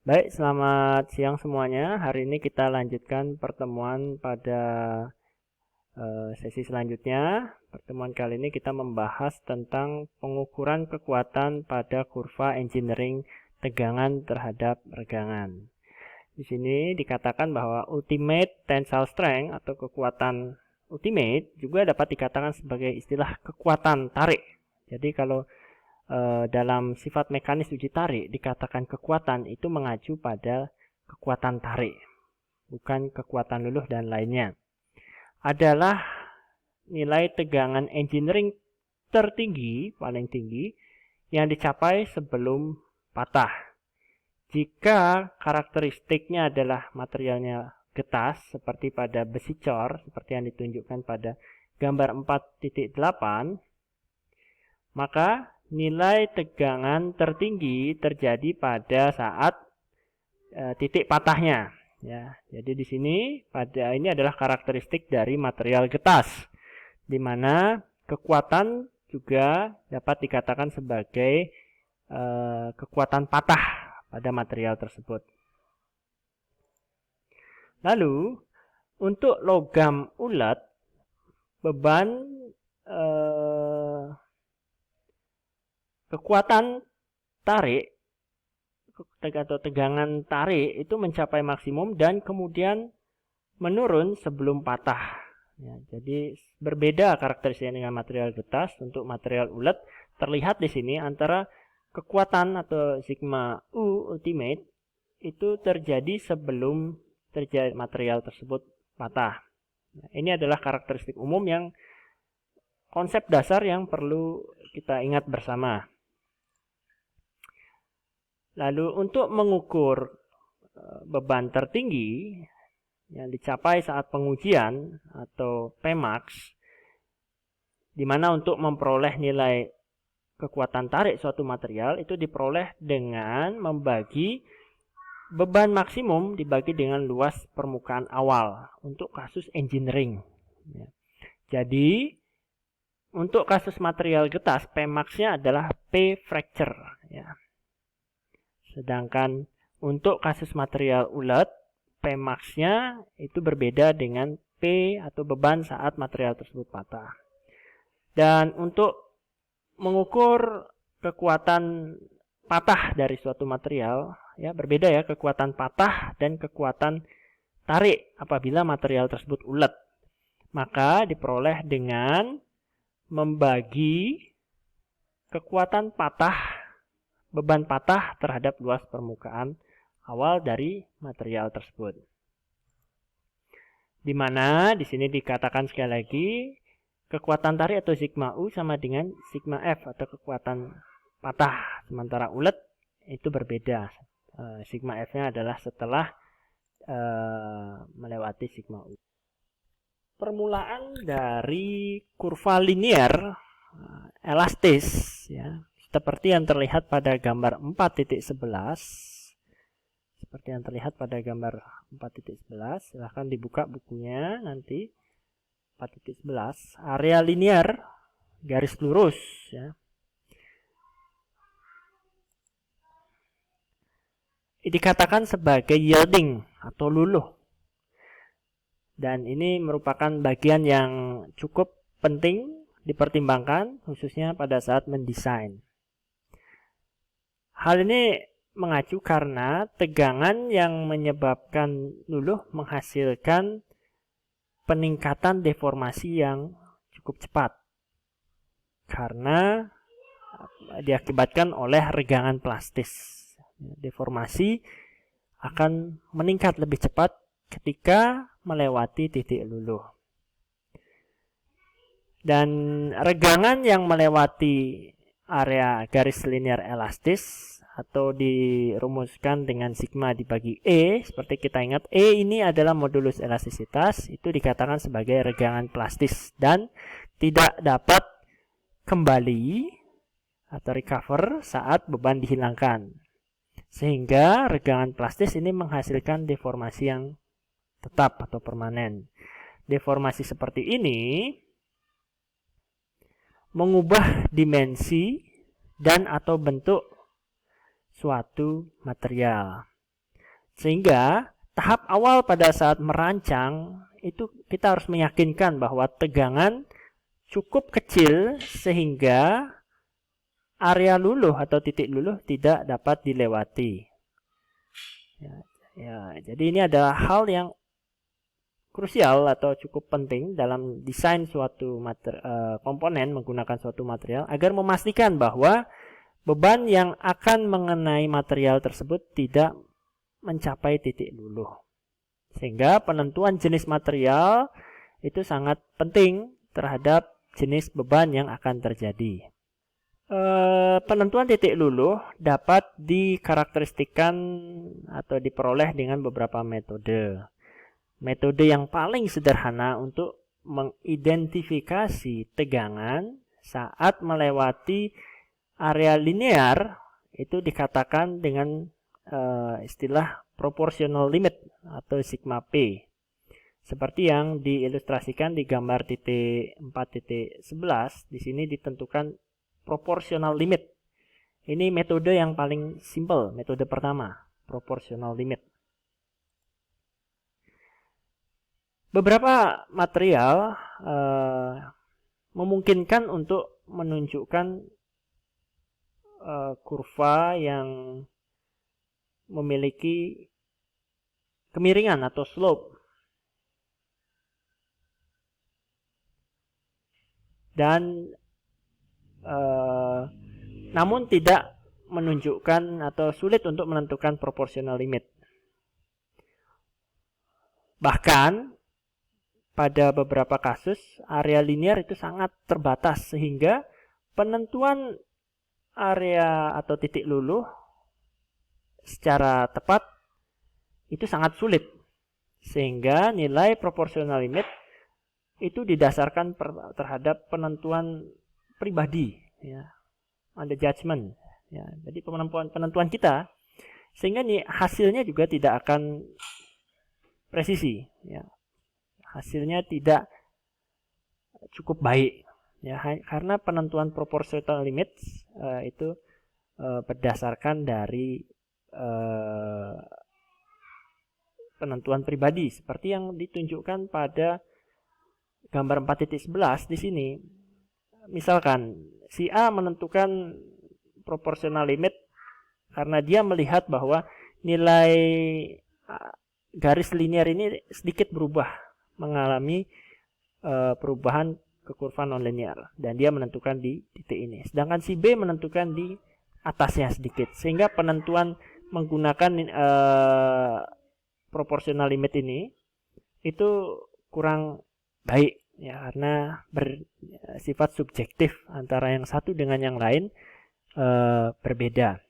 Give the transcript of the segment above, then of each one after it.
Baik, selamat siang semuanya. Hari ini kita lanjutkan pertemuan pada sesi selanjutnya. Pertemuan kali ini kita membahas tentang pengukuran kekuatan pada kurva engineering tegangan terhadap regangan. Di sini dikatakan bahwa ultimate tensile strength atau kekuatan ultimate juga dapat dikatakan sebagai istilah kekuatan tarik. Jadi kalau dalam sifat mekanis uji tarik dikatakan kekuatan itu mengacu pada kekuatan tarik, bukan kekuatan luluh dan lainnya. Adalah nilai tegangan engineering tertinggi, paling tinggi, yang dicapai sebelum patah. Jika karakteristiknya adalah materialnya getas, seperti pada besi cor, seperti yang ditunjukkan pada gambar 4.8, maka nilai tegangan tertinggi terjadi pada saat titik patahnya. Ya, jadi di sini pada ini adalah karakteristik dari material getas, di mana kekuatan juga dapat dikatakan sebagai kekuatan patah pada material tersebut. Lalu untuk logam ulet, beban kekuatan tarik atau tegangan tarik itu mencapai maksimum dan kemudian menurun sebelum patah. Ya, jadi berbeda karakteristiknya dengan material getas. Untuk material ulet terlihat di sini antara kekuatan atau sigma U ultimate itu terjadi sebelum terjadi material tersebut patah. Nah, ini adalah karakteristik umum yang konsep dasar yang perlu kita ingat bersama. Lalu untuk mengukur beban tertinggi yang dicapai saat pengujian atau Pmax, di mana untuk memperoleh nilai kekuatan tarik suatu material itu diperoleh dengan membagi beban maksimum dibagi dengan luas permukaan awal untuk kasus engineering. Jadi untuk kasus material getas Pmax-nya adalah P fracture. Ya. Sedangkan untuk kasus material ulet, Pmax-nya itu berbeda dengan P atau beban saat material tersebut patah. Dan untuk mengukur kekuatan patah dari suatu material, ya berbeda ya kekuatan patah dan kekuatan tarik apabila material tersebut ulet. Maka diperoleh dengan membagi kekuatan patah, beban patah terhadap luas permukaan awal dari material tersebut. Di mana di sini dikatakan sekali lagi kekuatan tarik atau sigma U sama dengan sigma F atau kekuatan patah. Sementara ulet itu berbeda. Sigma F-nya adalah setelah melewati sigma U. Permulaan dari kurva linear elastis ya, seperti yang terlihat pada gambar 4.11. Seperti yang terlihat pada gambar 4.11, silahkan dibuka bukunya nanti. 4.11, area linear garis lurus ya. Dikatakan sebagai yielding atau luluh. Dan ini merupakan bagian yang cukup penting dipertimbangkan khususnya pada saat mendesain. Hal ini mengacu karena tegangan yang menyebabkan luluh menghasilkan peningkatan deformasi yang cukup cepat karena diakibatkan oleh regangan plastis. Deformasi akan meningkat lebih cepat ketika melewati titik luluh. Dan regangan yang melewati area garis linear elastis atau dirumuskan dengan sigma dibagi E, seperti kita ingat E ini adalah modulus elastisitas, itu dikatakan sebagai regangan plastis dan tidak dapat kembali atau recover saat beban dihilangkan. Sehingga regangan plastis ini menghasilkan deformasi yang tetap atau permanen. Deformasi seperti ini mengubah dimensi dan atau bentuk suatu material. Sehingga tahap awal pada saat merancang itu kita harus meyakinkan bahwa tegangan cukup kecil sehingga area luluh atau titik luluh tidak dapat dilewati. Jadi ini adalah hal yang krusial atau cukup penting dalam desain suatu komponen menggunakan suatu material agar memastikan bahwa beban yang akan mengenai material tersebut tidak mencapai titik luluh. Sehingga penentuan jenis material itu sangat penting terhadap jenis beban yang akan terjadi. Penentuan titik luluh dapat dikarakteristikan atau diperoleh dengan beberapa metode. Metode yang paling sederhana untuk mengidentifikasi tegangan saat melewati area linear itu dikatakan dengan istilah proportional limit atau sigma P. Seperti yang diilustrasikan di gambar titik 4.11, di sini ditentukan proportional limit. Ini metode yang paling simple, metode pertama, proportional limit. Beberapa material memungkinkan untuk menunjukkan kurva yang memiliki kemiringan atau slope. Dan namun tidak menunjukkan atau sulit untuk menentukan proportional limit. Bahkan pada beberapa kasus area linear itu sangat terbatas sehingga penentuan area atau titik luluh secara tepat itu sangat sulit. Sehingga nilai proportional limit itu didasarkan terhadap penentuan pribadi, ya, on the judgment, ya. Jadi penentuan kita, sehingga nih hasilnya juga tidak akan presisi, ya. Hasilnya tidak cukup baik, ya, karena penentuan proportional limit itu berdasarkan dari penentuan pribadi seperti yang ditunjukkan pada gambar 4.11 di sini. Misalkan si A menentukan proportional limit karena dia melihat bahwa nilai garis linear ini sedikit berubah, mengalami perubahan ke kurva nonlinear, dan dia menentukan di titik ini. Sedangkan si B menentukan di atasnya sedikit, sehingga penentuan menggunakan proportional limit ini itu kurang baik, ya, karena bersifat subjektif antara yang satu dengan yang lain berbeda.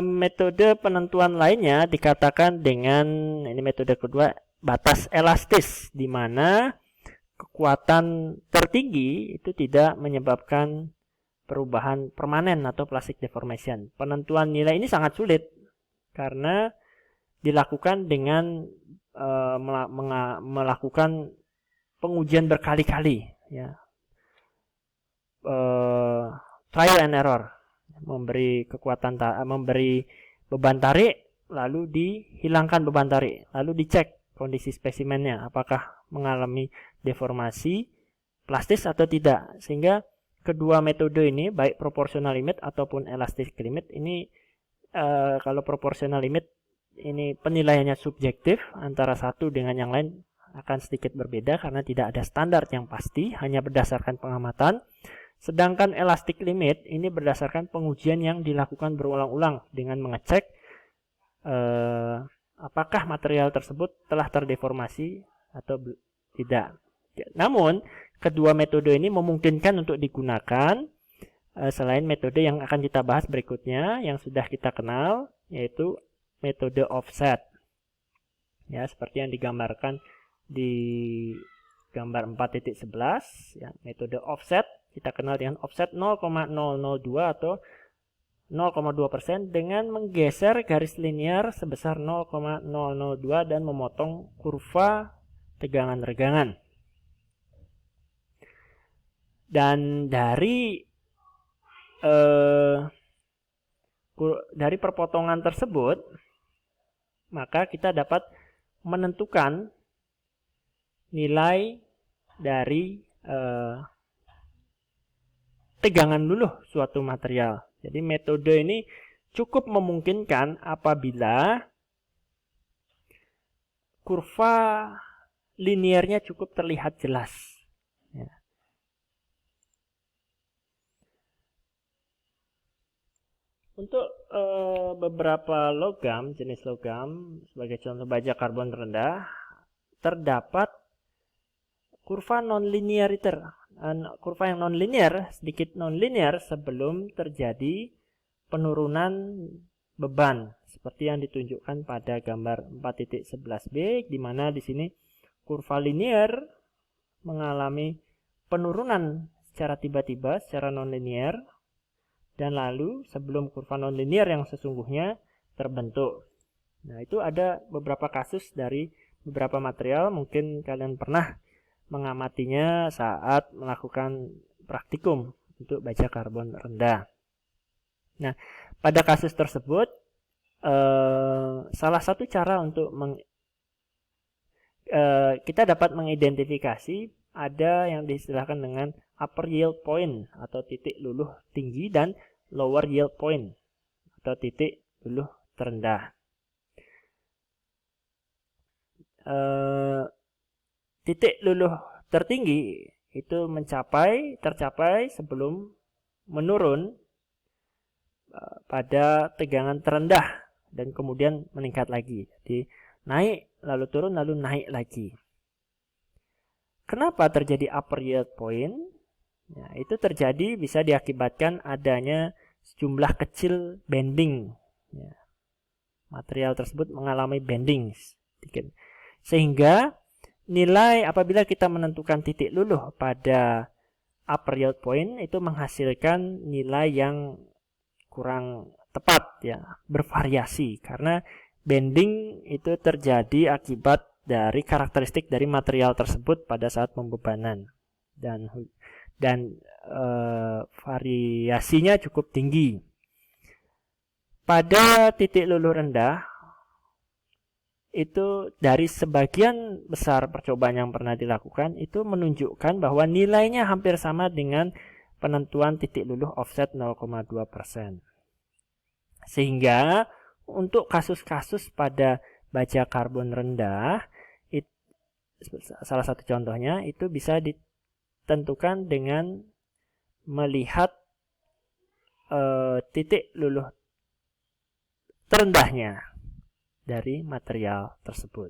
Metode penentuan lainnya dikatakan dengan, ini metode kedua, batas elastis, di mana kekuatan tertinggi itu tidak menyebabkan perubahan permanen atau plastic deformation. Penentuan nilai ini sangat sulit karena dilakukan dengan melakukan pengujian berkali-kali, ya. Trial and error, memberi beban tarik, lalu dihilangkan beban tarik, lalu dicek kondisi spesimennya apakah mengalami deformasi plastis atau tidak. Sehingga kedua metode ini, baik proportional limit ataupun elastic limit, ini kalau proportional limit ini penilaiannya subjektif, antara satu dengan yang lain akan sedikit berbeda karena tidak ada standar yang pasti, hanya berdasarkan pengamatan. Sedangkan elastic limit ini berdasarkan pengujian yang dilakukan berulang-ulang dengan mengecek apakah material tersebut telah terdeformasi atau tidak. Namun, kedua metode ini memungkinkan untuk digunakan selain metode yang akan kita bahas berikutnya yang sudah kita kenal, yaitu metode offset. Ya, seperti yang digambarkan di gambar 4.11, ya, metode offset kita kenal dengan offset 0,002 atau 0,2% dengan menggeser garis linear sebesar 0,002 dan memotong kurva tegangan regangan. Dan dari dari perpotongan tersebut, maka kita dapat menentukan nilai dari tegangan luluh suatu material. Jadi metode ini cukup memungkinkan apabila kurva linearnya cukup terlihat jelas. Ya. Untuk beberapa logam, jenis logam, sebagai contoh baja karbon rendah, terdapat kurva non-lineariter. Kurva yang non-linear, sedikit non-linear sebelum terjadi penurunan beban seperti yang ditunjukkan pada gambar 4.11b, di mana di sini kurva linear mengalami penurunan secara tiba-tiba, secara non-linear, dan lalu sebelum kurva non-linear yang sesungguhnya terbentuk. Nah, itu ada beberapa kasus dari beberapa material, mungkin kalian pernah mengamatinya saat melakukan praktikum untuk baja karbon rendah. Nah, pada kasus tersebut, salah satu cara untuk kita dapat mengidentifikasi ada yang diistilahkan dengan upper yield point atau titik luluh tinggi dan lower yield point atau titik luluh terendah. Titik luluh tertinggi itu tercapai sebelum menurun pada tegangan terendah dan kemudian meningkat lagi. Jadi naik lalu turun lalu naik lagi. Kenapa terjadi upper yield point? Nah, itu terjadi bisa diakibatkan adanya sejumlah kecil bending. Ya. Material tersebut mengalami bending sedikit. Sehingga nilai apabila kita menentukan titik luluh pada upper yield point itu menghasilkan nilai yang kurang tepat, ya, bervariasi karena bending itu terjadi akibat dari karakteristik dari material tersebut pada saat pembebanan dan variasinya cukup tinggi. Pada titik luluh rendah itu dari sebagian besar percobaan yang pernah dilakukan itu menunjukkan bahwa nilainya hampir sama dengan penentuan titik luluh offset 0,2%. Sehingga untuk kasus-kasus pada baja karbon rendah, salah satu contohnya itu bisa ditentukan dengan melihat titik luluh terendahnya dari material tersebut.